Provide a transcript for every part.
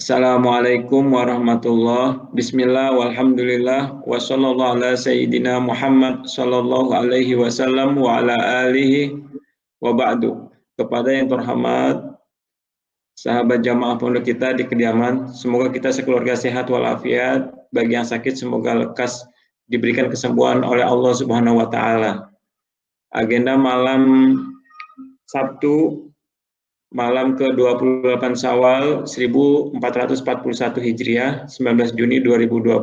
Assalamualaikum warahmatullah. Bismillah walhamdulillah wa sallallahu ala sayyidina Muhammad sallallahu alaihi wasallam wa ala alihi wa ba'du. Kepada yang terhormat sahabat jamaah pondok kita di kediaman, semoga kita sekeluarga sehat walafiat. Bagi yang sakit semoga lekas diberikan kesembuhan oleh Allah Subhanahu wa taala. Agenda malam Sabtu malam ke-28 Syawal 1441 Hijriah, 19 Juni 2020.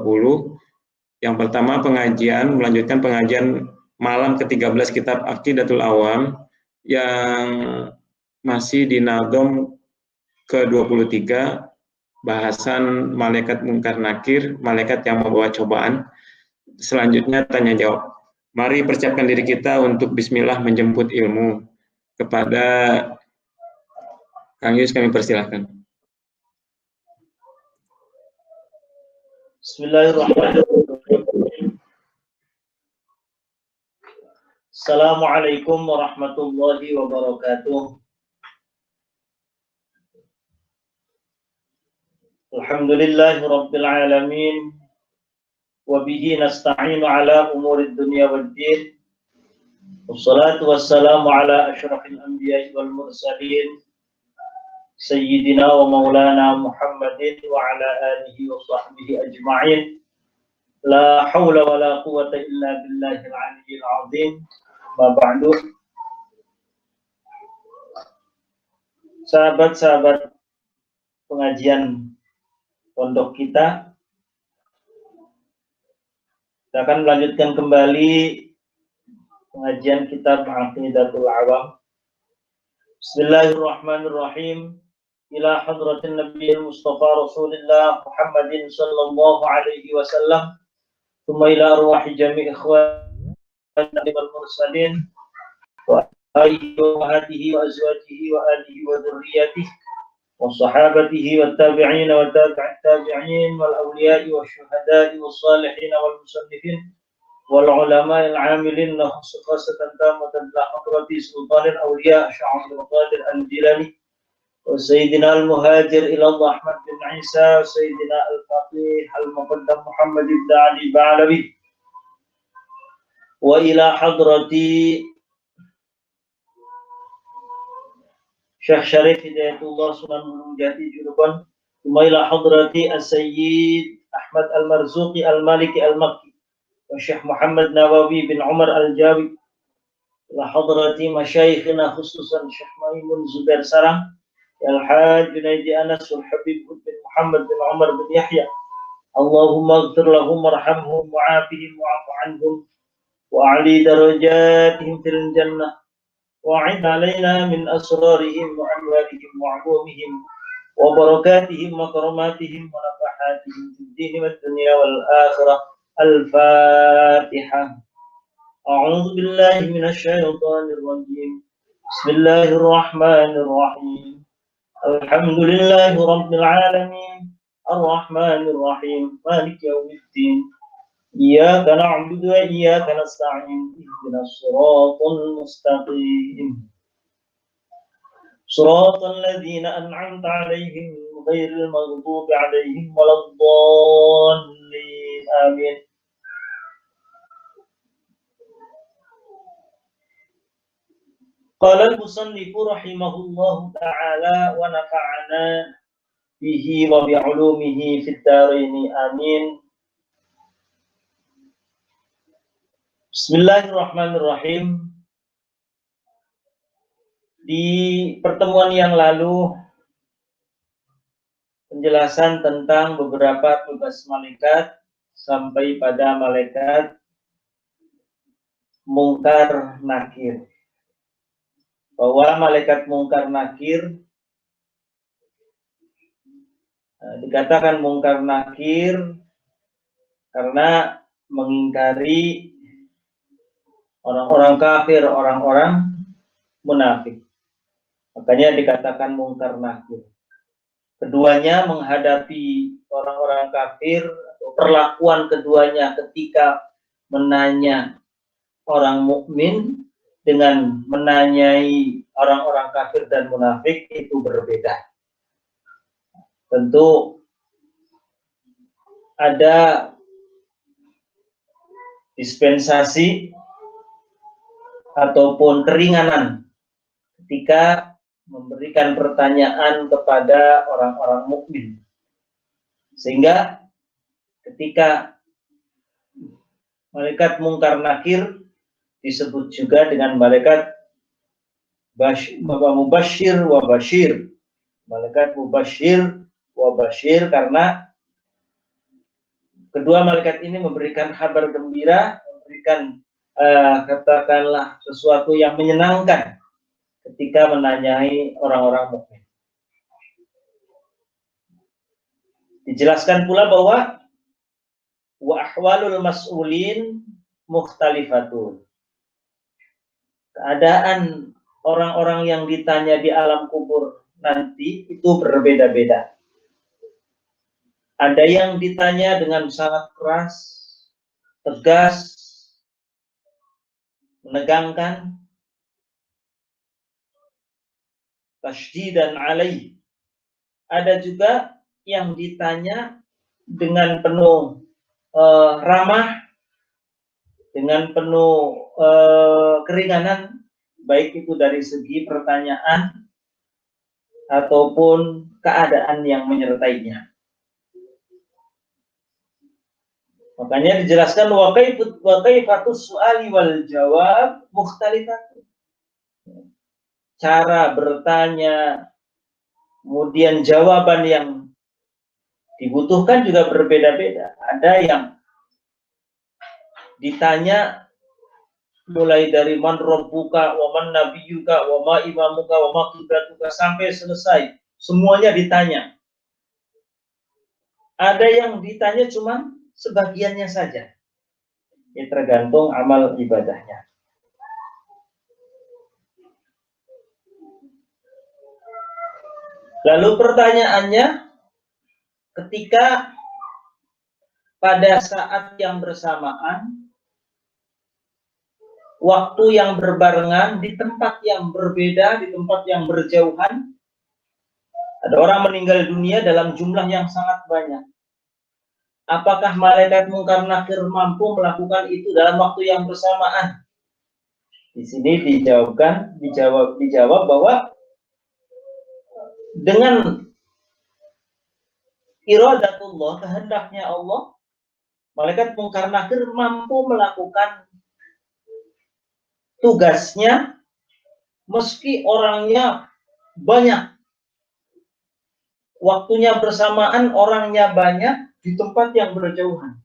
Yang pertama melanjutkan pengajian malam ke-13 kitab Aqidatul Awam yang masih di nadom ke-23, bahasan malaikat mungkar nakir, malaikat yang membawa cobaan. Selanjutnya tanya jawab. Mari persiapkan diri kita untuk bismillah menjemput ilmu. Kepada Kang Yus kami persilahkan. Bismillahirrahmanirrahim. Assalamualaikum warahmatullahi wabarakatuh. Alhamdulillahi rabbil alamin. Wa bihi nasta'inu ala umurid dunya waddin. Wassalatu wassalamu ala asyrafil anbiya'i wal mursalin. Sayyidina wa maulana Muhammadin wa ala alihi wa sahbihi ajma'in. La hawla wa la quwata illa billahil aliyyil azim. Ma ba'du. Sahabat-sahabat pengajian pondok kita akan melanjutkan kembali pengajian kitab Aqidatul Awam. Bismillahirrahmanirrahim. Ila hadratin Nabiyil Mustafa Rasulillah Muhammadin sallallahu alaihi wasallam. Thumma ila arwahi jami' ikhwan wal mursalin wa alihi wa hadihi wa azwajihi wa alihi wa dhurriyyatihi wa sahabatihi wa tabi'in wa tabi'in wal awliya'i wa syuhada'i wa salihin wal musannifin wal ulama al amilin khasatan tamatan la hadrati sultanil awliya Syekh Qadir al-Jilani وسيدنا المهاجر إلى الله أحمد بن عيسى وسيدنا الفقيه المقدم محمد بن علي بعلوي وإلى حضرة شيخ شريف هداية الله سنن المجاهد جنوبا ثم إلى حضرة السيد أحمد المرزوقي المالكي المكي والشيخ محمد نواوي بن عمر الجاوي إلى حضرة مشايخنا خصوصا الشيخ ميمون زبير سرم الحاج جنيدي أنس والحبيب بن محمد بن عمر بن يحيى اللهم اغفر لهم وارحمهم وعافهم واعف عنهم وأعلي درجاتهم في الجنة وأعد علينا من أسرارهم وأنوارهم وعلومهم وبركاتهم وكراماتهم ونفحاتهم في الدين والدنيا والآخرة. الفاتحة. أعوذ بالله من الشيطان الرجيم. بسم الله الرحمن الرحيم. الحمد لله رب العالمين الرحمن الرحيم مالك يوم الدين إياك نعبد وإياك نستعين اهدنا الصراط المستقيم صراط الذين أنعمت عليهم غير المغضوب عليهم ولا الضالين آمين. قال المصنف رحمه الله تعالى ونفعنا به وبعلومه في الدارين آمين. Bismillahirrahmanirrahim. Di pertemuan yang lalu penjelasan tentang beberapa tugas malaikat sampai pada malaikat mungkar nakir. Bahwa malaikat mungkar nakir dikatakan mungkar nakir karena mengingkari orang-orang kafir, orang-orang munafik. Makanya dikatakan mungkar nakir. Keduanya menghadapi orang-orang kafir, atau perlakuan keduanya ketika menanya orang mukmin dengan menanyai orang-orang kafir dan munafik itu berbeda. tentu ada dispensasi ataupun keringanan ketika memberikan pertanyaan kepada orang-orang mukmin, sehingga ketika malaikat Munkar Nakir disebut juga dengan malaikat Mubashir wa Bashir, malaikat Mubashir wa Bashir, karena kedua malaikat ini memberikan kabar gembira, memberikan katakanlah sesuatu yang menyenangkan ketika menanyai orang-orang mukmin. Dijelaskan pula bahwa wa ahwalul mas'ulin mukhtalifatun. Keadaan orang-orang yang ditanya di alam kubur nanti itu berbeda-beda. Ada yang ditanya dengan sangat keras, tegas, menegangkan, tasydidan alaih. Ada juga yang ditanya dengan penuh ramah, dengan penuh keringanan, baik itu dari segi pertanyaan ataupun keadaan yang menyertainya. Makanya dijelaskan wa kaifatus su'ali wal jawab mukhtalifatun. Cara bertanya, kemudian jawaban yang dibutuhkan juga berbeda-beda. Ada yang ditanya mulai dari man rabbuka wa man nabiyyuka wa ma imamuka wa ma qiblatuka sampai selesai, semuanya ditanya. Ada yang ditanya cuma sebagiannya saja. Ya, tergantung amal ibadahnya. Lalu pertanyaannya, ketika pada saat yang bersamaan, waktu yang berbarengan, di tempat yang berbeda, di tempat yang berjauhan, ada orang meninggal dunia dalam jumlah yang sangat banyak. Apakah malaikat Munkar Nakir mampu melakukan itu dalam waktu yang bersamaan? Di sini dijawab bahwa dengan iradatullah, kehendaknya Allah, malaikat Munkar Nakir mampu melakukan tugasnya meski orangnya banyak, waktunya bersamaan, orangnya banyak di tempat yang berjauhan,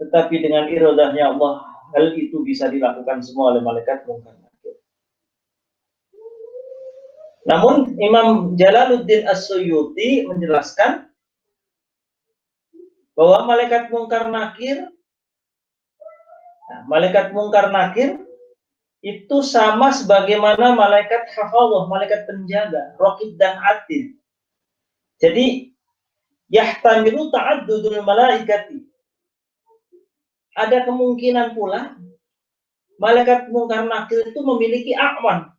tetapi dengan iradahnya Allah, hal itu bisa dilakukan semua oleh malaikat Munkar Nakir. Namun Imam Jalaluddin As-Suyuti menjelaskan bahwa malaikat Munkar Nakir itu sama sebagaimana malaikat hafadhah, malaikat penjaga, raqib dan atid. Jadi yahtamilu ta'addudul malaikati. Ada kemungkinan pula malaikat Munkar Nakir itu memiliki a'wan,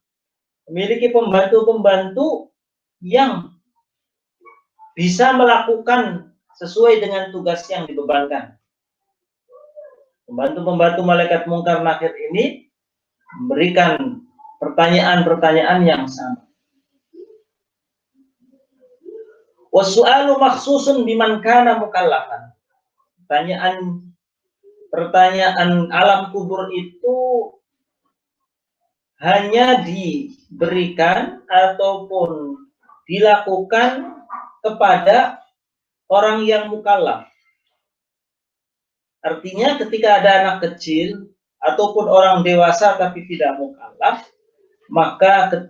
memiliki pembantu-pembantu yang bisa melakukan sesuai dengan tugas yang dibebankan. Pembantu-pembantu malaikat Munkar Nakir ini memberikan pertanyaan-pertanyaan yang sama. Wasu'alu makhsusun biman kana mukallafan. Pertanyaan alam kubur itu hanya diberikan ataupun dilakukan kepada orang yang mukallaf. Artinya ketika ada anak kecil ataupun orang dewasa tapi tidak mukallaf, maka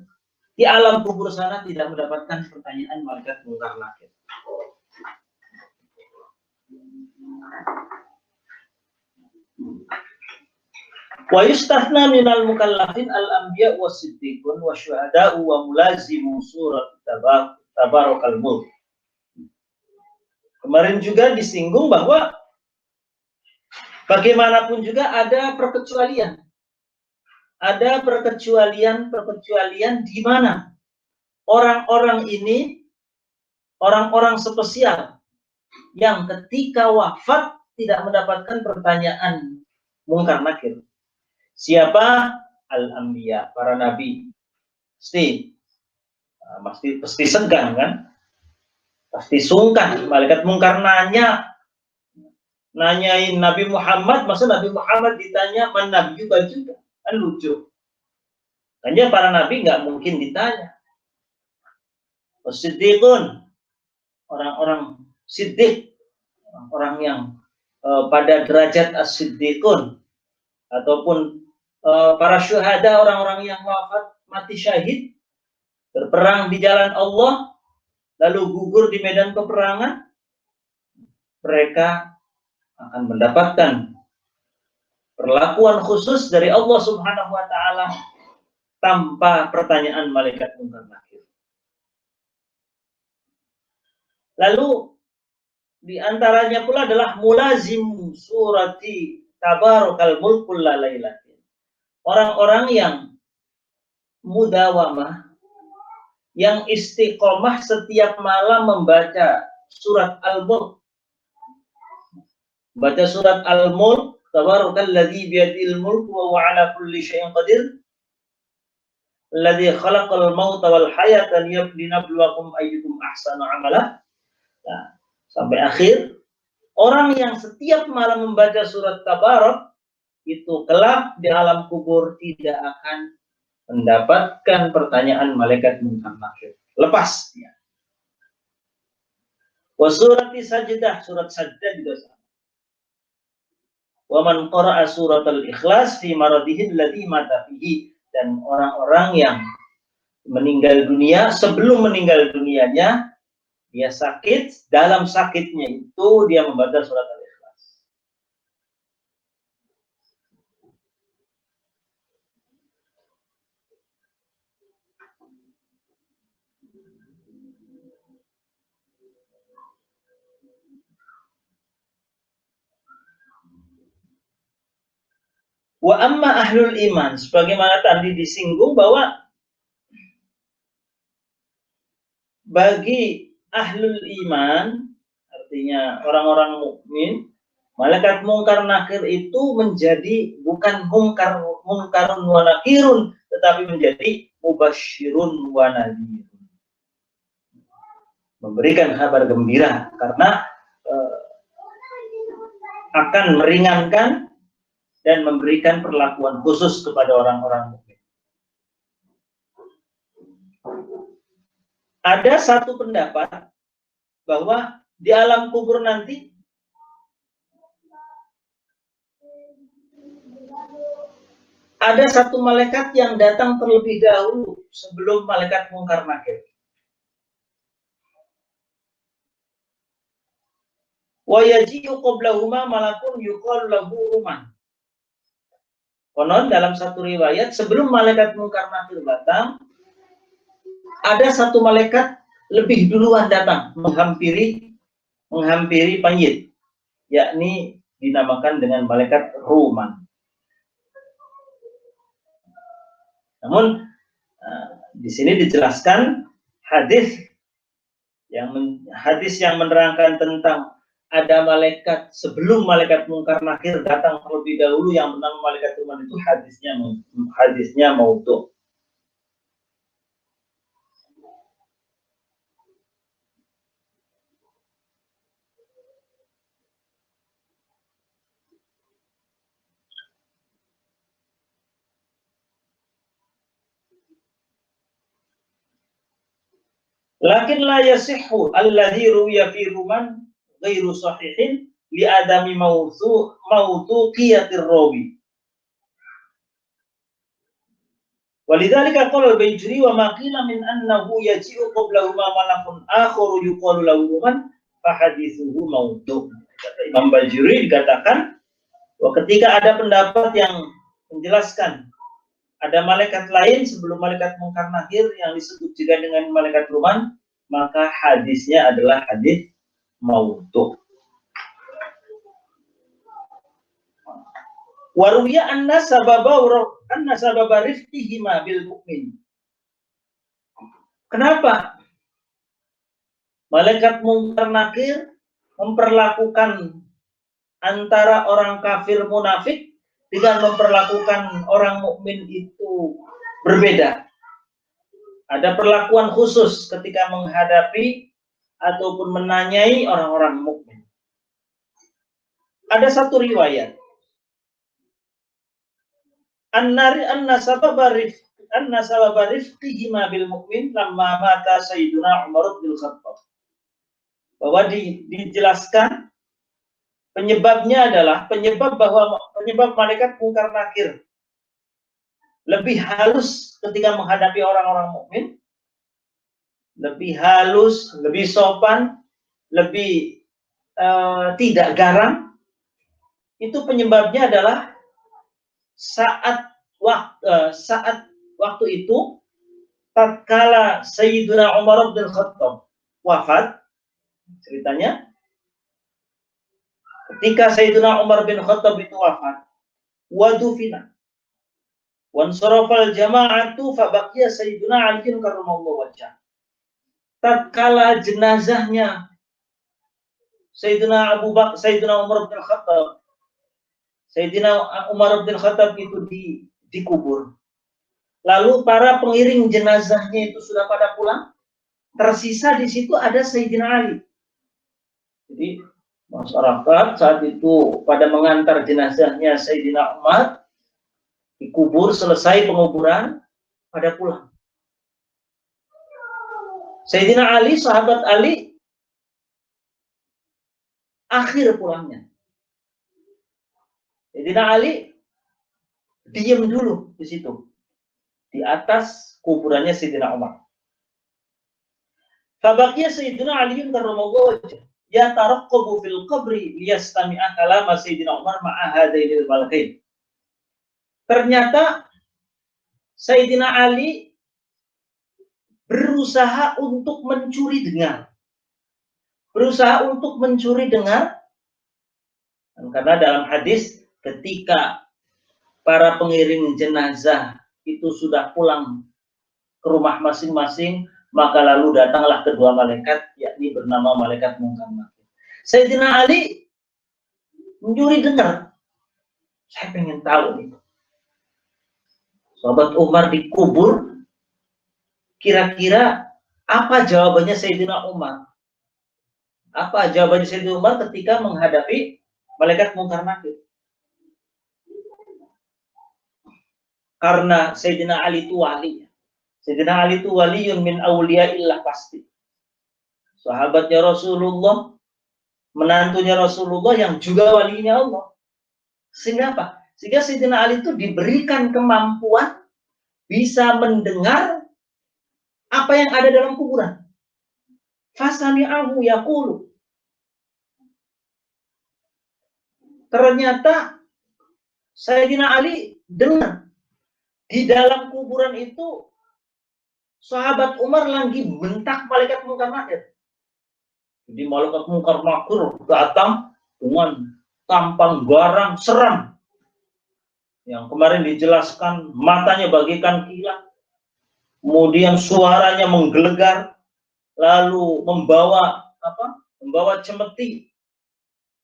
di alam kubur sana tidak mendapatkan pertanyaan malaikat Munkar Nakir. Wa yustathna minal mukallafin al-anbiya was-siddiqun wa syuhada'u wa mulazimu surat tabarakal mulk. Kemarin juga disinggung bahwa bagaimanapun juga ada perkecualian. Ada perkecualian di mana orang-orang ini, orang-orang spesial yang ketika wafat tidak mendapatkan pertanyaan mungkar nakir. Siapa? Al-Anbiya, para nabi. Pasti segan kan? Pasti sungkan. Malaikat mungkar nanyain Nabi Muhammad, masa Nabi Muhammad ditanya man nabi juga, kan lucu. Hanya para nabi nggak mungkin ditanya. Siddiqun, orang-orang siddiq, orang yang pada derajat as-siddiqun, ataupun para syuhada, orang-orang yang wafat mati syahid, berperang di jalan Allah, lalu gugur di medan peperangan, mereka akan mendapatkan perlakuan khusus dari Allah Subhanahu wa Ta'ala tanpa pertanyaan malaikat mungkar nakir. Lalu di antaranya pula adalah mulazim surati tabarakal mulkul lailatin. Orang-orang yang mudawamah, yang istiqomah setiap malam membaca surat Al-Mulk. Baca surat Al-Mulk, tabarakalladzi biyadil mulk wa huwa ala kulli syai'in qadir. Alladzi khalaqal mauta wal hayata liyabluwakum ayyukum ahsanu amala. Nah, sampai akhir. Orang yang setiap malam membaca surat Tabarak itu kelak di alam kubur tidak akan mendapatkan pertanyaan malaikat mungkar nakir. Lepas ya. Wa surati sajdah, surat sajdah juga sama. Wa man qara'a suratal ikhlas fi maradihi alladhi mata fihi, dan orang-orang yang meninggal dunia, sebelum meninggal dunianya dia sakit, dalam sakitnya itu dia membaca surat Al-Ikhlas. Wa amma ahlul iman, sebagaimana tadi disinggung bahwa bagi ahlul iman, artinya orang-orang mukmin, malaikat mungkar nakir itu menjadi bukan mungkarun wa nakirun, tetapi menjadi mubasyirun wa nadhirun. Memberikan kabar gembira karena akan meringankan dan memberikan perlakuan khusus kepada orang-orang mukmin. Ada satu pendapat bahwa di alam kubur nanti ada satu malaikat yang datang terlebih dahulu sebelum malaikat mungkar nakir. Wa yaji'u qablahuma malakun yuqalu lahu Ruman. Konon dalam satu riwayat sebelum malaikat mungkar nakir datang, ada satu malaikat lebih duluan datang menghampiri mayit, yakni dinamakan dengan malaikat Ruman. Namun di sini dijelaskan hadis yang menerangkan tentang ada malaikat sebelum malaikat mungkar nakir datang terlebih dahulu yang bernama malaikat Ruman, itu hadisnya maudhu'. Lakin la yasihhu alladhi ruwiya fi Ruman ghairu sahihin li adami mawthuqiyatir rawi. Walidzalika qala al-Bayjuri wa ma qila min annahu yaji'u qablahuma malakun akharu yuqalu lahu Ruman fa hadithuhu mawdhu'. Kata Imam Bayjuri dikatakan bahwa ketika ada pendapat yang menjelaskan ada malaikat lain sebelum malaikat mungkar nakir yang disebut juga dengan malaikat Ruman, maka hadisnya adalah hadis maudhu'. Waruya anna sababa riftihima bil mu'min. Kenapa Malaikat Munkar Nakir memperlakukan antara orang kafir munafik dengan memperlakukan orang mukmin itu berbeda. Ada perlakuan khusus ketika menghadapi ataupun menanyai orang-orang mukmin. Ada satu riwayat. Anna sababa rifqihima bil mu'min lamma mata Sayyiduna Umar bin Khattab. Bahwa dijelaskan penyebabnya adalah penyebab malaikat Munkar Nakir lebih halus ketika menghadapi orang-orang mukmin, lebih halus, lebih sopan, lebih tidak garang. Itu penyebabnya adalah saat waktu itu tatkala Sayyiduna Umar bin Khattab wafat, ceritanya ketika Sayyiduna Umar bin Khattab itu wafat, wadufina wansarafal jama'atu fabaqiya Sayyiduna Ali karramallahu wajhah. Tatkala jenazahnya Sayyidina Umar bin Khattab itu dikubur. Lalu para pengiring jenazahnya itu sudah pada pulang. Tersisa di situ ada Sayyidina Ali. Jadi masyarakat saat itu pada mengantar jenazahnya Sayyidina Umar dikubur, selesai penguburan, pada pulang. Sayyidina Ali, sahabat Ali, akhir pulangnya. Sayyidina Ali diam dulu di situ, di atas kuburannya Sayyidina Umar. Fabaqiya Sayyidina Ali karramallahu wajhah yataraqqabu fil qabri liyastami'a kalama Sayyidina Umar ma'a hadainil malakain. Ternyata Sayyidina Ali berusaha untuk mencuri dengar. Karena dalam hadis ketika para pengiring jenazah itu sudah pulang ke rumah masing-masing, maka lalu datanglah kedua malaikat, yakni bernama malaikat Munkar Nakir. Sayyidina Ali mencuri dengar. Saya pengen tahu nih, sahabat Umar dikubur, kira-kira apa jawabannya Sayyidina Umar? Apa jawabannya Sayyidina Umar ketika menghadapi malaikat Munkar Nakir? Karena Sayyidina Ali itu wali. Sayyidina Ali itu waliyun min awliyaillah pasti. Sahabatnya Rasulullah, menantunya Rasulullah yang juga walinya Allah. Sehingga apa? Sehingga Sayyidina Ali itu diberikan kemampuan bisa mendengar apa yang ada dalam kuburan. Fasami'ahu yaqulu. Ternyata Sayyidina Ali dengar di dalam kuburan itu sahabat Umar lagi bentak malaikat Munkar Nakir. Jadi malaikat Munkar Nakir datang dengan tampang garang seram. Yang kemarin dijelaskan matanya bagaikan kilat, kemudian suaranya menggelegar, lalu membawa cemeti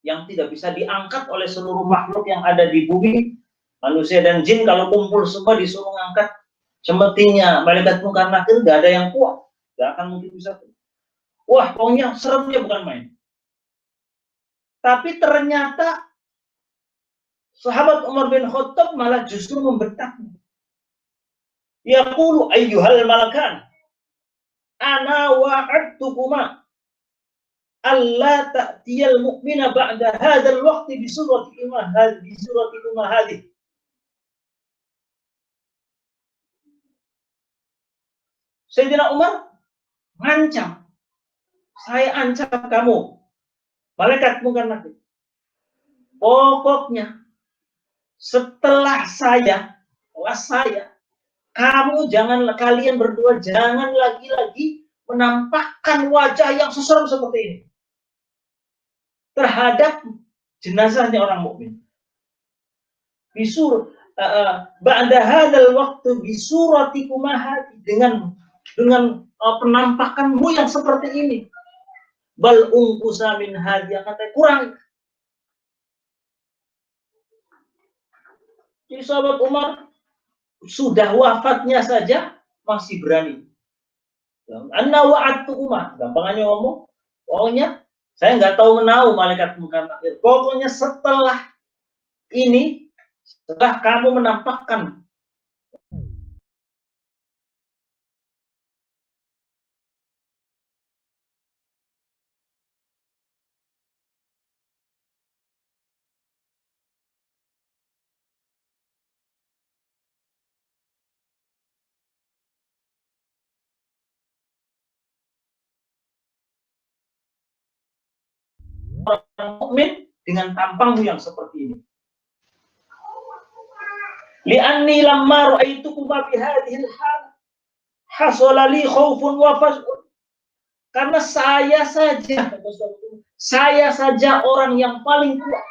yang tidak bisa diangkat oleh seluruh makhluk yang ada di bumi. Manusia dan jin kalau kumpul semua disuruh ngangkat cemetinya malaikat Munkar Nakir, gak ada yang kuat, gak akan mungkin bisa. Wah, pokoknya seremnya bukan main. Tapi ternyata sahabat Umar bin Khattab malah justru membentaknya. Yaqulu ayyuhal malakan, ana wa'adtukuma alla ta'tiyal mu'mina ba'da hadzal waqti bi suratikuma hadhihi. Sayyidina Umar ngancam, saya ancam kamu, malaikat Munkar Nakir. Pokoknya setelah saya, kalian berdua jangan lagi-lagi menampakkan wajah yang seserem seperti ini terhadap jenazahnya orang mukmin. Ba'da hadzal waqtu bi suratikum dengan penampakanmu yang seperti ini. bal ungkusa min hadiah, kata kurang. Jadi sahabat Umar sudah wafatnya saja masih berani. Anna wa'adtu Umar, gampangannya ngomong, pokoknya saya nggak tahu menahu malaikat munkar nakir. Pokoknya setelah ini, setelah kamu menampakkan orang mukmin dengan tampangmu yang seperti ini. Li'anni lamma ra'aitukuma bihadhil hal hasala li khaufun wa faz'un. Karena saya saja orang yang paling kuat,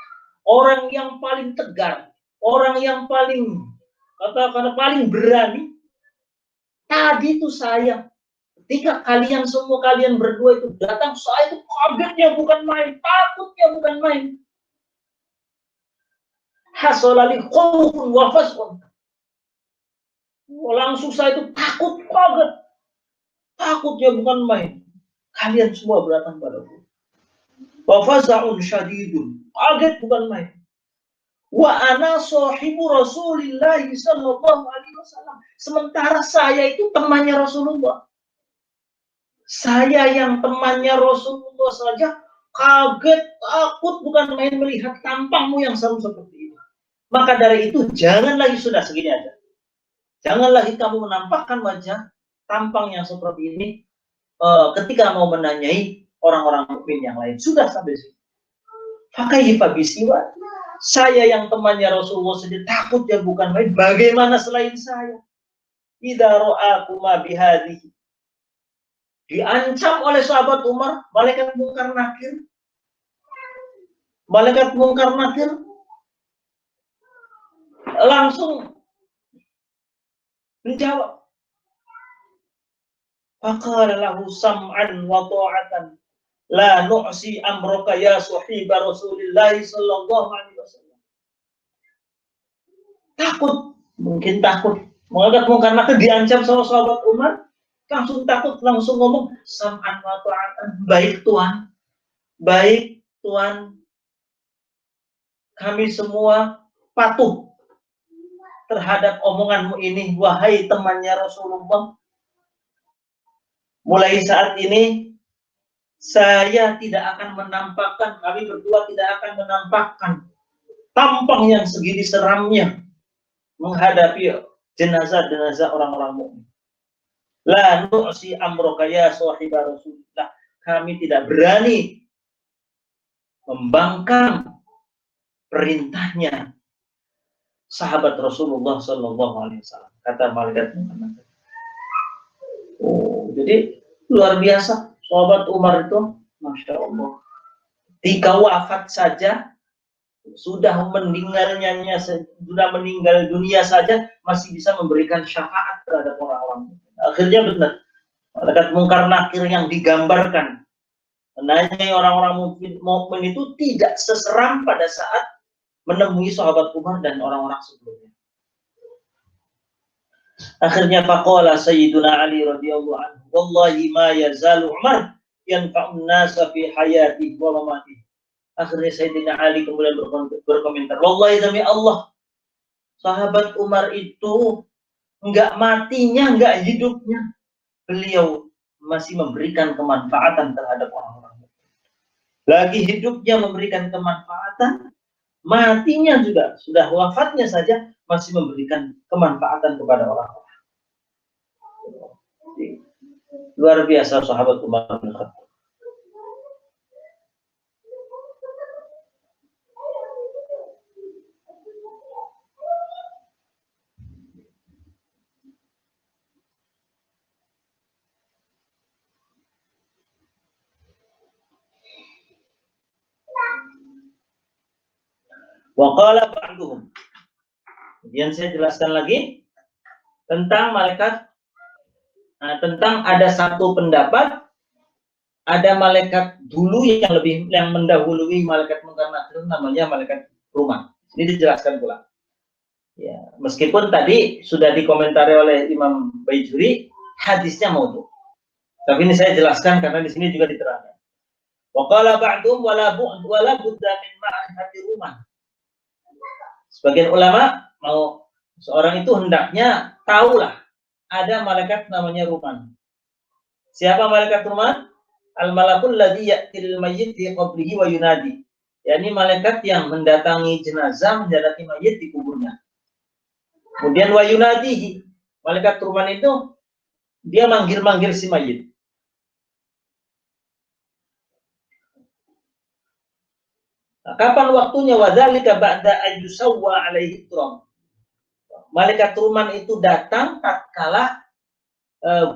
orang yang paling tegar, orang yang paling paling berani. Tadi itu saya, ketika kalian berdua itu datang, saya itu kagetnya bukan main, takutnya bukan main. Hasolali khawfun wa fas'un. Langsung saya itu takut, kaget. Takutnya bukan main. Kalian semua berdatang padaku. Wa fas'un syadidun. Kaget bukan main. Wa ana sahibu Rasulillah sallallahu alaihi wasallam. Sementara saya itu temannya Rasulullah. Saya yang temannya Rasulullah saja kaget, takut bukan main melihat tampangmu yang sama seperti ini. Maka dari itu jangan lagi, sudah segini aja. Jangan lagi kamu menampakkan wajah tampang yang seperti ini ketika mau menanyai orang-orang mukmin yang lain. Sudah sampai sini. Pakai bisiwa. Saya yang temannya Rasulullah saja takut ya bukan main. Bagaimana selain saya? Idza ra'akuma bihadhihi. Diancam oleh sahabat Umar, malaikat munkar nakir. Malaikat munkar nakir langsung menjawab. Faqala lahu sam'an wa ta'atan la nu'si amraka ya sahiba Rasulillah sallallahu alaihi wasallam. Takut, mungkin takut. Malaikat munkar nakir diancam sama sahabat Umar, langsung takut, langsung ngomong sam'an wa ta'atan, baik Tuhan. Baik Tuhan. Kami semua patuh terhadap omonganmu ini, wahai temannya Rasulullah. Mulai saat ini, saya tidak akan menampakkan, kami berdua tidak akan menampakkan tampang yang segini seramnya menghadapi jenazah-jenazah orang-orang mukmin. La nu'si amroka ya sahiba Rasulullah. Kami tidak berani membangkang perintahnya sahabat Rasulullah sallallahu alaihi wasallam, kata malaikat. Oh, jadi luar biasa sahabat Umar itu, masya Allah. Ketika wafat saja, sudah meninggalnya, sudah meninggal dunia saja, masih bisa memberikan syafaat terhadap orang-orang. Akhirnya benar, malaikat munkar nakir yang digambarkan menanyai orang-orang mukmin itu tidak seseram pada saat menemui sahabat Umar dan orang-orang sebelumnya. Akhirnya faqala Sayyiduna Ali radhiyallahu anhu, wallahi ma yazalu Umar yanfa'un nasa fi hayatihi wa mamatihi. Akhirnya Sayyidina Ali kemudian berkomentar, wallahi demi Allah, sahabat Umar itu enggak matinya, enggak hidupnya, beliau masih memberikan kemanfaatan terhadap orang-orang. Lagi hidupnya memberikan kemanfaatan, matinya juga, sudah wafatnya saja masih memberikan kemanfaatan kepada orang-orang. Luar biasa sahabat Umar bin Khattab. Wa qala ba'duhum. Kemudian saya jelaskan lagi tentang malaikat, tentang ada satu pendapat ada malaikat dulu yang mendahului malaikat mungkar nakir, namanya malaikat rumah. Ini dijelaskan pula. Ya, meskipun tadi sudah dikomentari oleh Imam Baijuri, hadisnya maudhu. Tapi ini saya jelaskan karena di sini juga diterangkan. Wa qala ba'dhum wala budda min ma'rifati rumah. Sebagian ulama mau seorang itu hendaknya tahulah ada malaikat namanya Ruman. Siapa malaikat Ruman? Al-malakul ladzi ya'til mayyit fi qabrihi wa yunadi. yakni malaikat yang mendatangi jenazah, mendatangi mayit di kuburnya. Kemudian wa yunadihi, malaikat Ruman itu dia manggil-manggil si mayit. Nah, kapan waktunya? Wadzalika ba'da ayyusawwa alaihi turam. Malaikat Ruman itu datang tatkala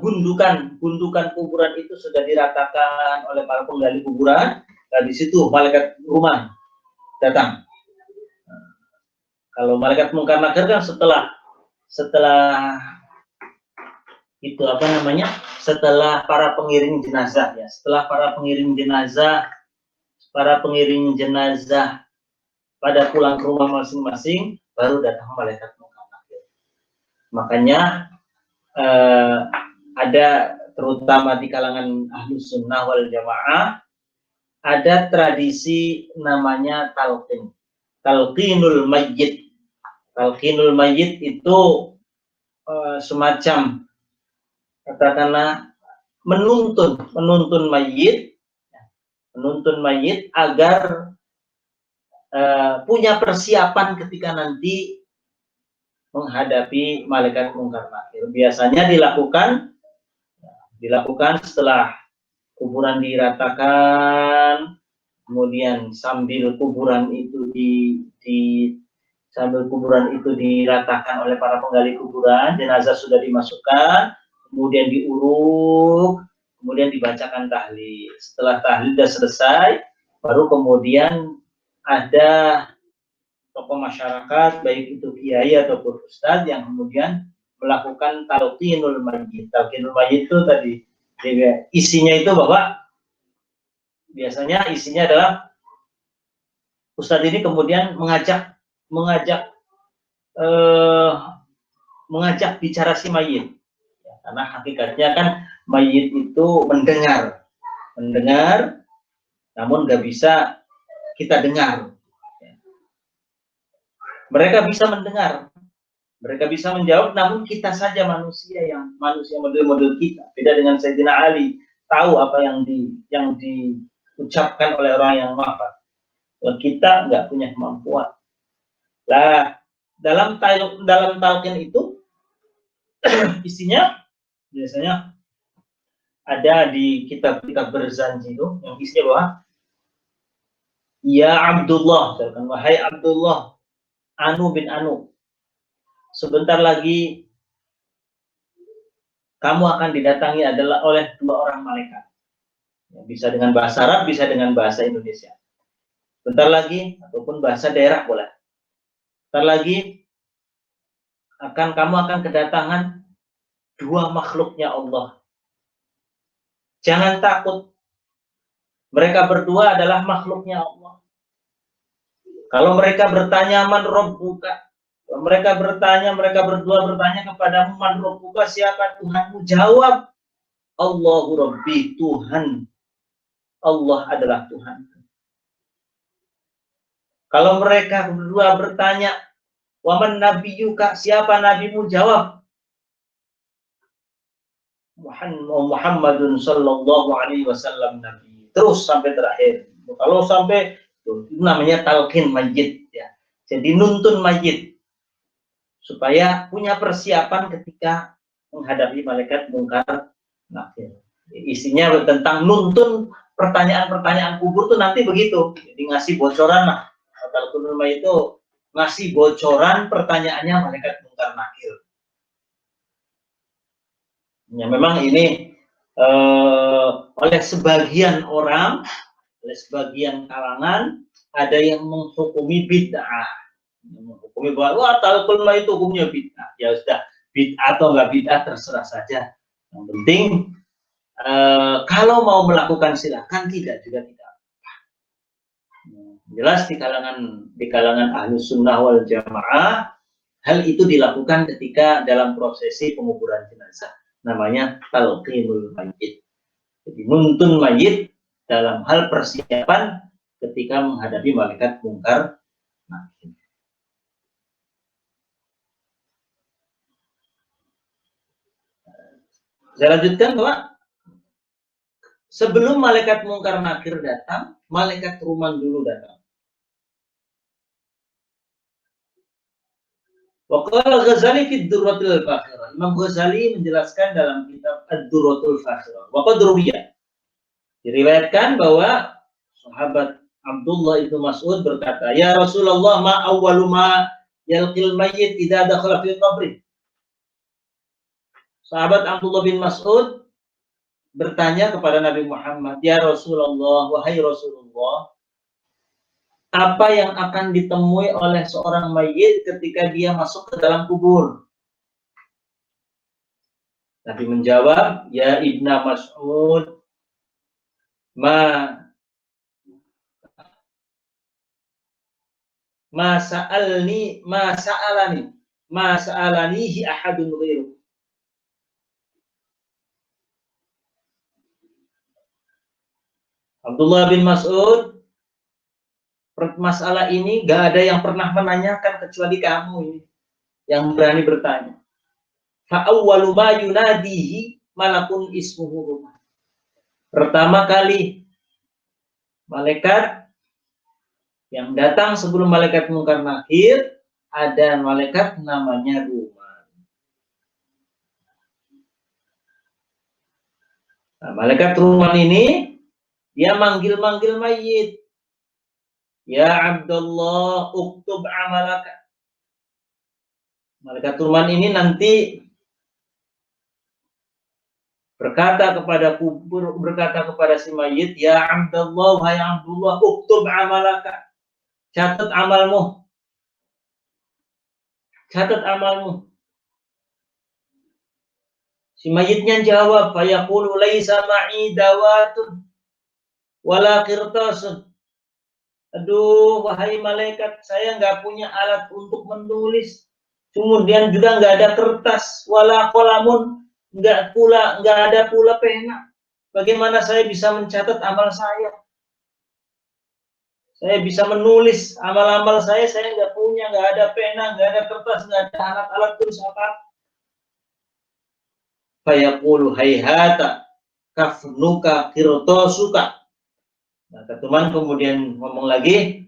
gundukan kuburan itu sudah diratakan oleh para penggali kuburan. Nah, di situ malaikat Ruman datang. Nah, kalau malaikat Mungkar Nakir kan setelah itu apa namanya? Setelah para pengiring jenazah ya. Setelah para pengiring jenazah pada pulang ke rumah masing-masing, baru datang malaikat Mungkar Nakir. Makanya ada terutama di kalangan Ahlus Sunnah wal Jamaah ada tradisi namanya talqinul mayyit. Talqinul mayyit itu semacam katakanlah menuntun mayit agar punya persiapan ketika nanti menghadapi malaikat Mungkar Nakir. Biasanya dilakukan setelah kuburan diratakan, kemudian sambil kuburan itu diratakan oleh para penggali kuburan, jenazah sudah dimasukkan, kemudian diuruk, kemudian dibacakan tahlil. Setelah tahlil sudah selesai, baru kemudian ada tokoh masyarakat, baik itu kiai ataupun ustadz yang kemudian melakukan talqinul mayyit. Talqinul mayyit itu tadi isinya itu bahwa biasanya isinya adalah ustadz ini kemudian mengajak bicara si mayit, ya, karena hakikatnya kan mayit itu mendengar, namun nggak bisa kita dengar. Mereka bisa mendengar, mereka bisa menjawab, namun kita saja manusia model-model kita, beda dengan Sayyidina Ali, tahu apa yang diucapkan oleh orang yang wafat. Kita nggak punya kemampuan. Nah, dalam talqin itu isinya biasanya ada di kitab-kitab berzanji itu yang isinya bahwa ya Abdullah, misalkan wahai Abdullah Anu bin Anu, sebentar lagi kamu akan didatangi adalah oleh 2 orang malaikat. Ya, bisa dengan bahasa Arab, bisa dengan bahasa Indonesia. Bentar lagi, ataupun bahasa daerah boleh. Bentar lagi kamu akan kedatangan 2 makhluknya Allah. Jangan takut. Mereka berdua adalah makhluknya Allah. Kalau mereka bertanya man rabbuka, mereka berdua bertanya kepadamu man rabbuka, siapa Tuhanmu? Jawab, Allahu Rabbi, Tuhan. Allah adalah Tuhan. Kalau mereka berdua bertanya, waman nabiyuka, siapa nabimu? Jawab, Muhammadun sallallahu alaihi wasallam nabi. Terus sampai terakhir. Kalau sampai itu namanya talqin mayyit ya. Jadi nuntun mayyit supaya punya persiapan ketika menghadapi malaikat Mungkar Nakir. Isinya tentang nuntun pertanyaan-pertanyaan kubur tuh nanti begitu. Jadi ngasih bocoran lah. Talqinul mayyit itu ngasih bocoran pertanyaannya malaikat Mungkar Nakir. Ya memang ini oleh sebagian orang, oleh sebagian kalangan ada yang menghukumi bid'ah, menghukumi bahwa wah talqinul mayyit itu hukumnya bid'ah. Ya sudah, bid'ah atau enggak bid'ah terserah saja. Yang penting Kalau mau melakukan silakan, tidak juga tidak. Jelas di kalangan Ahlus Sunnah wal Jamaah, hal itu dilakukan ketika dalam prosesi penguburan jenazah. Namanya talqinul mayyit. Jadi nuntun mayit dalam hal persiapan ketika menghadapi malaikat mungkar nakir. Saya lanjutkan, Pak. Sebelum malaikat mungkar nakir datang, malaikat ruman dulu datang. Waqala Ghazali fi Durratul Fakhirah. Imam Ghazali menjelaskan dalam kitab Ad-Durratul Fakhirah. Waqad ruwiya. Diriwayatkan bahwa sahabat Abdullah ibnu Mas'ud berkata, "Ya Rasulullah, ma awwalu ma yalqil mayyit idza dakhala fi qabri." Sahabat Abdullah bin Mas'ud bertanya kepada Nabi Muhammad, "Ya Rasulullah, wahai Rasulullah, apa yang akan ditemui oleh seorang mayit ketika dia masuk ke dalam kubur?" Nabi menjawab, "Ya Ibna Mas'ud, ma sa'alanihi ahadun ghairu." Abdullah bin Mas'ud, masalah ini gak ada yang pernah menanyakan kecuali kamu ini yang berani bertanya. Fa'awwalu ma yunadihi malakun ismuhu Ruman. Pertama kali malaikat yang datang sebelum malaikat mungkar nakir, ada malaikat namanya Ruman. Nah, malaikat Ruman ini dia manggil-manggil mayit. Ya Abdullah, uktub amalaka. Malaikat Ruman ini nanti berkata kepada si mayit, ya Abdullah, wahai Abdullah, uktub amalaka. Catat amalmu. Catat amalmu. Si mayitnya jawab, fayaqulu laisa ma'i dawatun wala qirtasun. Aduh, wahai malaikat, saya nggak punya alat untuk menulis. Kemudian juga nggak ada kertas, wala qalamun, nggak ada pula pena. Bagaimana saya bisa mencatat amal saya? Saya bisa menulis amal-amal saya nggak punya, nggak ada pena, nggak ada kertas, nggak ada alat-alat tulis apa. Fayaqulu hayhata kafnuka qirtasuka. Nah, teman kemudian ngomong lagi,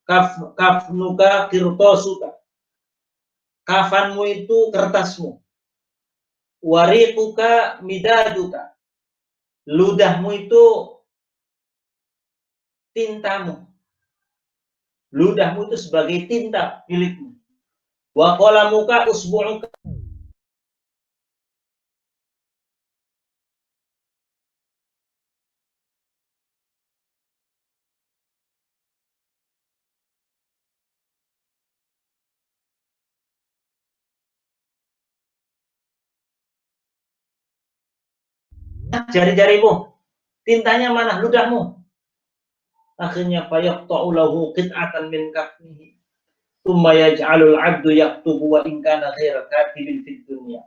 kafnuka qirtasuka. Kafanmu itu kertasmu. Wariquka midaduka. Ludahmu itu tintamu. Ludahmu itu sebagai tinta milikmu. Wa qalamuka usbu'uka. Jari-jarimu. Tintanya mana? Ludahmu. Akhirnya fayaqta'u lahu qit'atan min kafnihi. Tsumma yaj'alul 'abdu yaktubu wa in kana ghaira katibin fid dunya.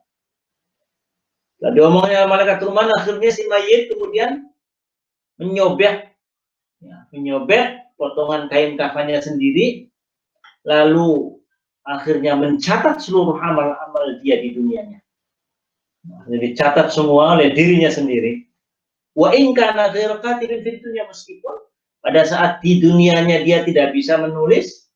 Lah diomongnya malaikat Ruman, akhirnya si mayit kemudian menyobek potongan kain kafannya sendiri, lalu akhirnya mencatat seluruh amal-amal dia di dunianya. Jadi dicatat semua oleh dirinya sendiri. Wa in kana ghairu katibin fid dunya, meskipun pada saat di dunianya dia tidak bisa menulis,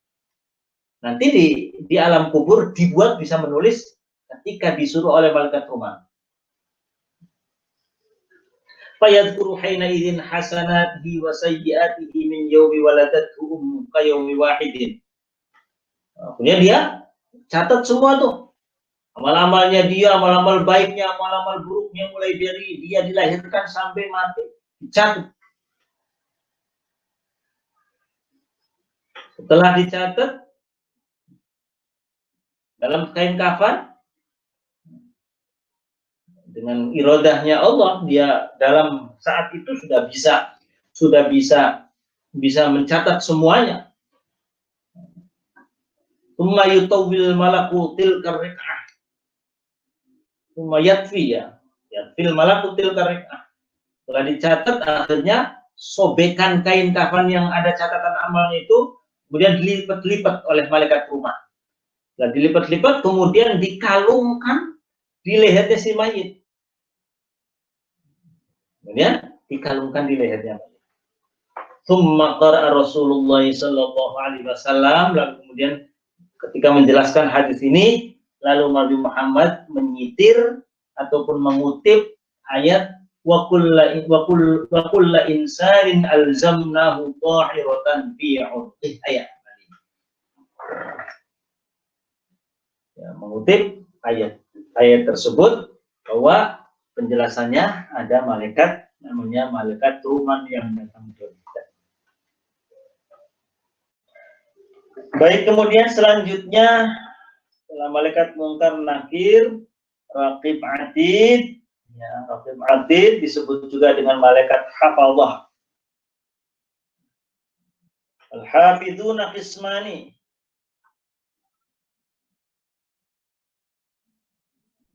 nanti di alam kubur dibuat bisa menulis ketika disuruh oleh malaikat Ruman. Fayadhkuru haina idzin hasanatihi wa sayyi'atihi min yaumi waladathu ummu ka yaumi wahidin. Kemudian dia catat semua tuh. Amal-amalnya dia, amal-amal baiknya, amal-amal buruknya, mulai dari dia dilahirkan sampai mati, dicatat. Setelah dicatat dalam kain kafan, dengan iradahnya Allah, dia dalam saat itu sudah bisa mencatat semuanya. Tsumma yutawwil malaku tilka rik'ah. Tsumma yatfi yatfil malaku tilka rik'ah. Setelah dicatat, akhirnya sobekan kain kafan yang ada catatan amalnya itu kemudian dilipat-lipat oleh malaikat rumah. Setelah dilipat-lipat, kemudian dikalungkan di lehernya si mayit. Kemudian dikalungkan di lehernya. Tsumma qara'a Rasulullah sallallahu alaihi wasallam, lalu kemudian ketika menjelaskan hadis ini, lalu Nabi Muhammad menyitir ataupun mengutip ayat wa kullu insanin alzamnahu tahiratan fi 'uqih, ayat. Ya, mengutip ayat tersebut bahwa penjelasannya ada malaikat namanya malaikat Ruman yang datang ke kita. Baik, kemudian selanjutnya setelah malaikat Munkar Nakir, Raqib Atid, ya, Raqib Atid disebut juga dengan malaikat Hafadzah. Al-Hafidhuna qismani.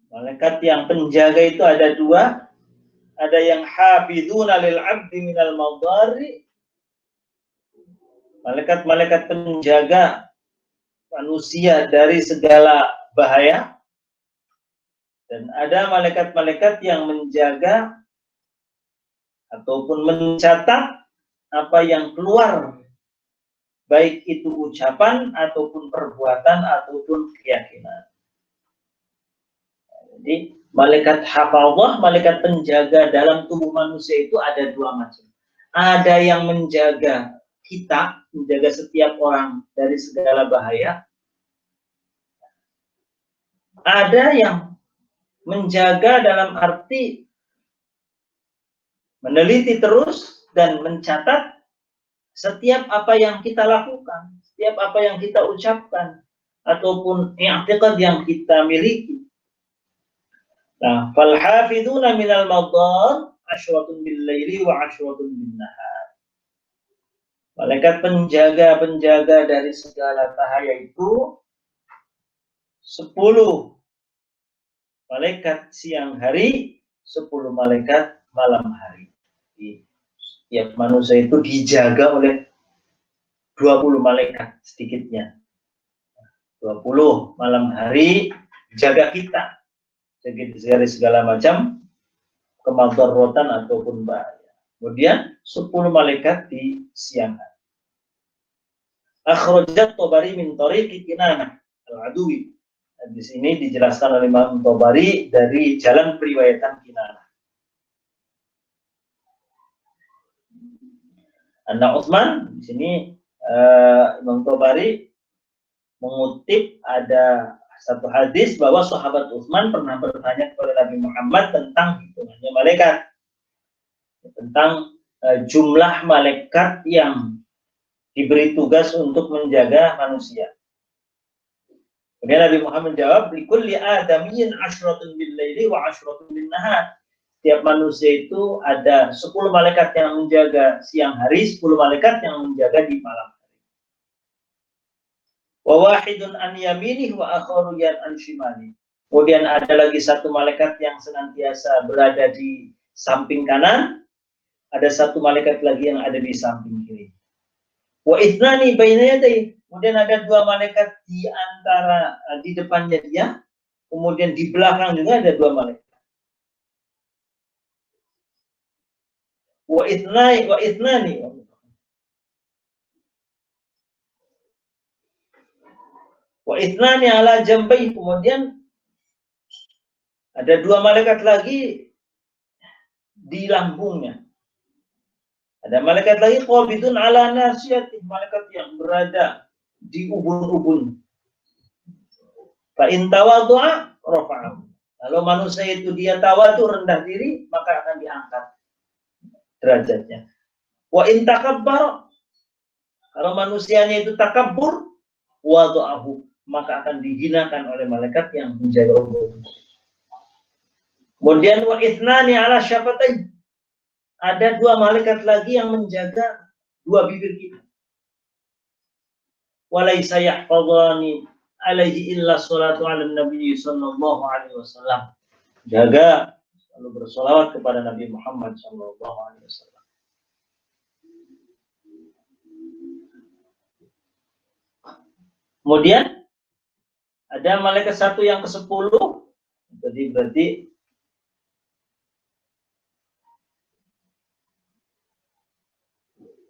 Malaikat yang penjaga itu ada dua. Ada yang hafidhuna lil 'abdi minal madari. Malaikat-malaikat penjaga manusia dari segala bahaya. Dan ada malaikat-malaikat yang menjaga ataupun mencatat apa yang keluar, baik itu ucapan ataupun perbuatan ataupun keyakinan. Jadi malaikat hafadzah, malaikat penjaga dalam tubuh manusia itu ada dua macam. Ada yang menjaga kita, menjaga setiap orang dari segala bahaya. Ada yang menjaga dalam arti meneliti terus dan mencatat setiap apa yang kita lakukan, setiap apa yang kita ucapkan, ataupun i'tiqad yang kita miliki. Nah, fal hafidhuna minal madar asyratun bil laili wa asyratun bin nahar. Malaikat penjaga-penjaga dari segala bahaya itu 10 malaikat siang hari, 10 malaikat malam hari. Jadi, setiap manusia itu dijaga oleh 20 malaikat sedikitnya. 20 malam hari jaga kita. Jadi dari segala macam kemadaratan ataupun bahaya. Kemudian 10 malaikat di siang hari. Akhrajat Tabari min tariqi Kinanah al-Aduwi. Di sini dijelaskan oleh Imam Tabari dari jalan periwayatan Kinanah. Anna Utsman, di sini Imam Tabari mengutip ada satu hadis bahwa sahabat Utsman pernah bertanya kepada Nabi Muhammad tentang hitungannya malaikat, tentang jumlah malaikat yang diberi tugas untuk menjaga manusia. Kemudian Nabi Muhammad menjawab, likulli adamiyyin asyratun bil laili wa asyratun bin nahar. Setiap manusia itu ada 10 malaikat yang menjaga siang hari, 10 malaikat yang menjaga di malam. Wa wahidun an yaminih wa akharu an shimali. Kemudian ada lagi satu malaikat yang senantiasa berada di samping kanan, ada satu malaikat lagi yang ada di samping kiri. Wa ithnani baina yadayhi. Kemudian ada 2 malaikat di antara di depannya dia, kemudian di belakang juga ada 2 malaikat. Wa ithnani wa ithnani ala jambai. Kemudian ada 2 malaikat lagi di lambungnya. Ada malaikat lagi qabidun ala nasiyati, malaikat yang berada di ubun-ubun. Fa in tawadhu'a rafa'ahu. Kalau manusia itu dia tawadhu, rendah diri, maka akan diangkat derajatnya. Wa in takabbara, kalau manusianya itu takabbur, wada'ahu, maka akan dihinakan oleh malaikat yang menjaga umur. Kemudian wa ithnani ala syafatain. Ada 2 malaikat lagi yang menjaga 2 bibir kita. Walaysa yahfadhani alaihi illa salatu ala nabi sallallahu alaihi wasallam. Jaga selalu bersolawat kepada Nabi Muhammad sallallahu alaihi wasallam. Kemudian ada malaikat satu yang ke-10. Jadi berarti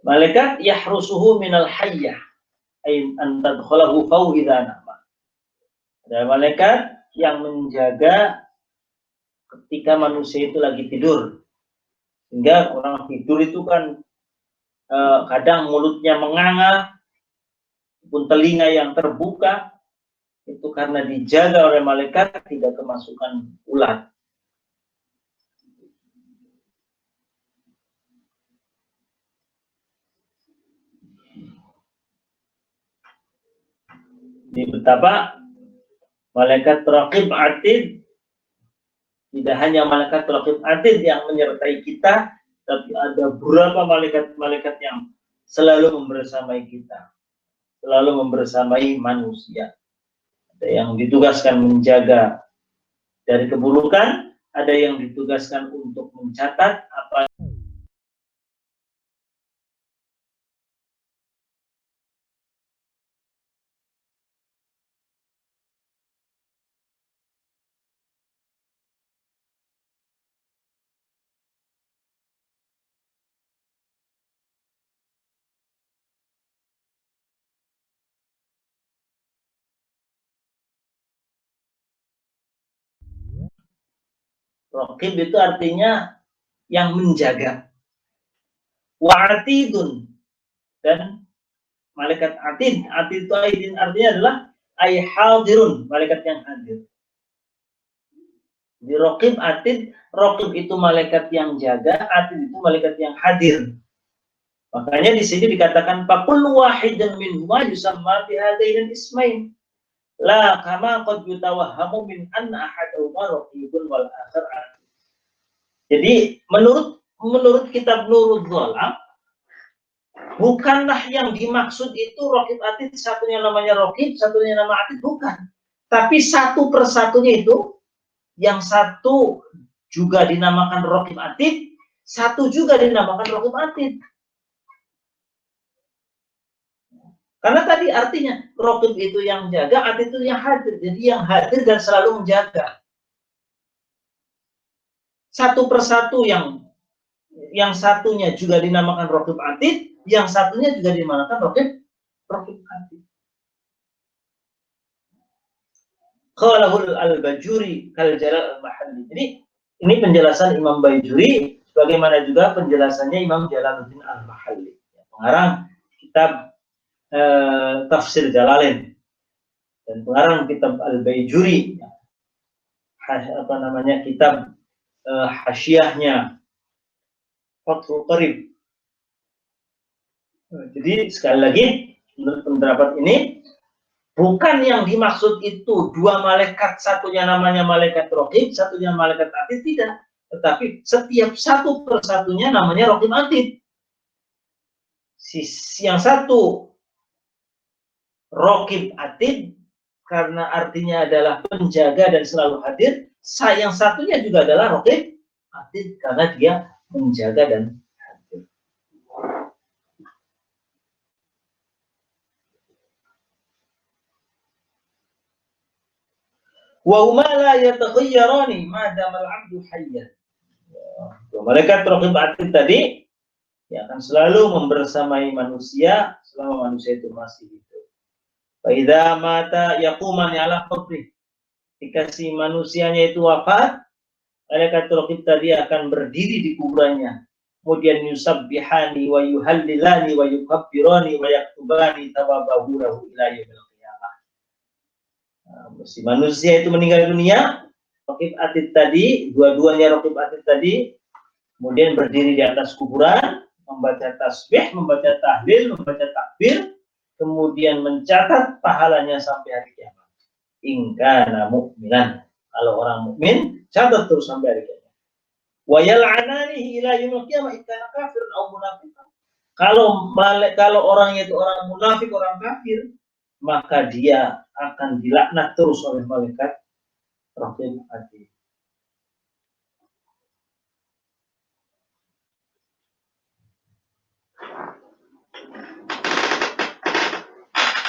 malaikat yahrusuhu minal hayyah ay an tadkhalahu faw idza nama. Ada malaikat yang menjaga ketika manusia itu lagi tidur. Sehingga orang tidur itu kan kadang mulutnya menganga, pun telinga yang terbuka, itu karena dijaga oleh malaikat tidak kemasukan ulat. Ini betapa malaikat raqib atid, tidak hanya malaikat raqib atid yang menyertai kita, tapi ada beberapa malaikat-malaikat yang selalu membersamai kita, selalu membersamai manusia. Ada yang ditugaskan menjaga dari keburukan, ada yang ditugaskan untuk mencatat apa raqib itu artinya yang menjaga. Wa'atidun, dan malaikat atid. Atid itu artinya adalah ay hadirun, malaikat yang hadir. Di raqib atid, raqib itu malaikat yang jaga, atid itu malaikat yang hadir. Makanya di sini dikatakan faqul wahidun minhuma yusamma bi hadainil ismain. La kama qad yutawahhamu min anna ahadahuma raqibun wal akhar atid. Jadi menurut kitab Nurul Dhalam, bukanlah yang dimaksud itu raqib atid, satunya namanya raqib, satunya nama atid, bukan. Tapi satu persatunya itu, yang satu juga dinamakan raqib atid, satu juga dinamakan raqib atid. Karena tadi artinya raqib itu yang jaga, atid itu yang hadir. Jadi yang hadir dan selalu menjaga. Satu persatu yang satunya juga dinamakan raqib atid, yang satunya juga dinamakan raqib atid. Qalahul al-Bajuri kal Jalal al-Mahalli. Jadi ini penjelasan Imam Bajuri, sebagaimana juga penjelasannya Imam Jalaluddin al-Mahalli, pengarang kitab Tafsir Jalalain dan pengarang kitab Al-Bajuri, kitab hasyiahnya Fathul Qarib. Jadi sekali lagi, menurut pendapat ini, bukan yang dimaksud itu 2 malaikat, satunya namanya malaikat raqib, satunya malaikat atid, tidak. Tetapi setiap satu persatunya namanya raqib atid. Yang satu raqib atid karena artinya adalah penjaga dan selalu hadir. Yang satunya juga adalah raqib atid karena dia menjaga dan hadir. Wa huma la yataghayyarani ma damal 'abdu hayyan. Malaikat raqib atid tadi yang akan selalu membersamai manusia selama manusia itu masih hidup. Fa idza mata yaquman 'ala qabrih. Jika si manusianya itu wafat, malaikat raqib tadi akan berdiri di kuburannya. Kemudian yusabbihani wa yuhallilani wa yukabbirani wa yaktubani tawabahu lahu ila yaumil qiyamah. Si manusia itu meninggal dunia, raqib atid tadi, dua-duanya raqib atid tadi, kemudian berdiri di atas kuburan, membaca tasbih, membaca tahlil, membaca takbir, kemudian mencatat pahalanya sampai hari kiamat. In kana mu'minan, Kalau orang mukmin, catat terus sampai hari kiamat. Wa yal'ananihi ila yaumil qiyamah in kana kafiran aw munafiqan. Kalau orang itu orang munafik, orang kafir, maka dia akan dilaknat terus oleh malaikat Rahim Adil.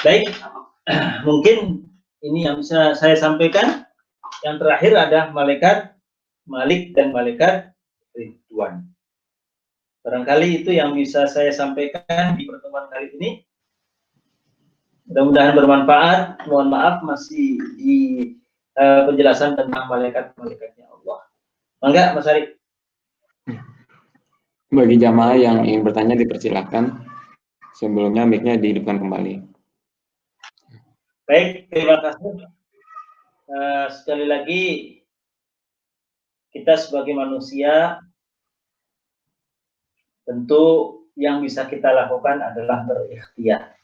Baik, mungkin ini yang bisa saya sampaikan. Yang terakhir ada malaikat Malik dan malaikat Ridwan. Barangkali itu yang bisa saya sampaikan di pertemuan kali ini. Mudah-mudahan bermanfaat. Mohon maaf masih di penjelasan tentang malaikat-malaikatnya Allah. Mangga, Mas Ari. Bagi jamaah yang ingin bertanya dipersilakan. Sebelumnya mic-nya dihidupkan kembali. Baik, terima kasih. Sekali lagi, kita sebagai manusia, tentu yang bisa kita lakukan adalah berikhtiar.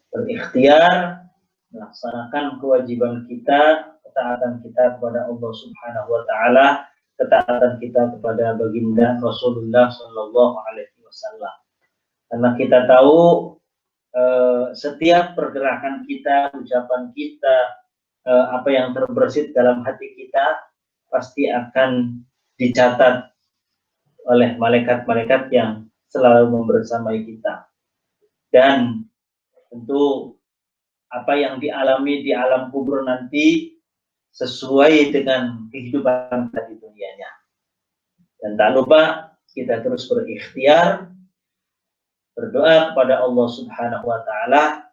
Berikhtiar, melaksanakan kewajiban kita, ketaatan kita kepada Allah Subhanahu wa Ta'ala, ketaatan kita kepada baginda Rasulullah Sallallahu Alaihi Wasallam. Karena kita tahu setiap pergerakan kita, ucapan kita, apa yang terbersit dalam hati kita pasti akan dicatat oleh malaikat-malaikat yang selalu membersamai kita. Dan tentu apa yang dialami di alam kubur nanti sesuai dengan kehidupan kita di dunianya. Dan tak lupa kita terus berikhtiar, berdoa kepada Allah Subhanahu wa Ta'ala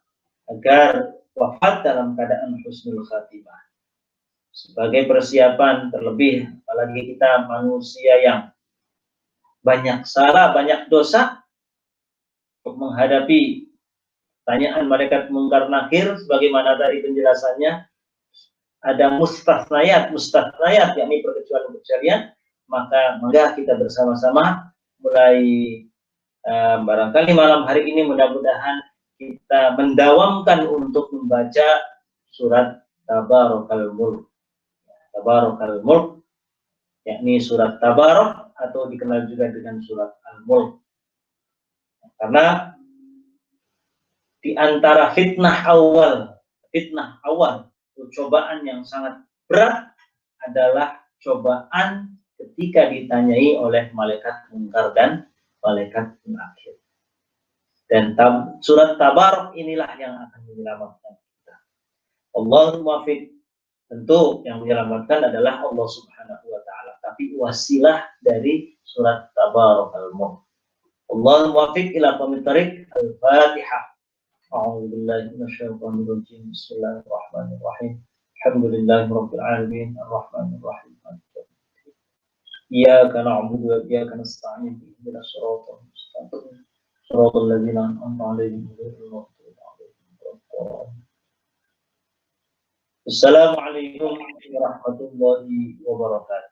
agar wafat dalam keadaan husnul khatimah. Sebagai persiapan, terlebih apalagi kita manusia yang banyak salah, banyak dosa, untuk menghadapi pertanyaan malaikat mungkar nakir sebagaimana dari penjelasannya ada mustasnayat, yakni perkecualian-perkecualian, maka kita bersama-sama mulai barangkali malam hari ini mudah-mudahan kita mendawamkan untuk membaca surat Tabarakal Mulk. Tabarakal Mulk, yakni surat Tabarak atau dikenal juga dengan surat Al-Mulk. Karena di antara fitnah awal, cobaan yang sangat berat adalah cobaan ketika ditanyai oleh malaikat mungkar dan malaikat nakir. Dan surat Tabarak inilah yang akan menyelamatkan kita. Allahumma fiq. Tentu yang menyelamatkan adalah Allah Subhanahu wa Ta'ala. Tapi wasilah dari surat Tabarakal Mulk. Allahumma fiq ila qawmit thariq. Al-Fatihah. A'udzu billahi minasyaitonir rajim. Bismillahirrahmanirrahim. Alhamdulillahirabbil alamin. Arrahmanir rahim. Iyyaka na'budu wa iyyaka nasta'in. Ihdinas siratal mustaqim. Shiratal ladzina an'amta 'alaihim ghairil maghdubi 'alaihim waladdallin. Assalamualaikum warahmatullahi wabarakatuh.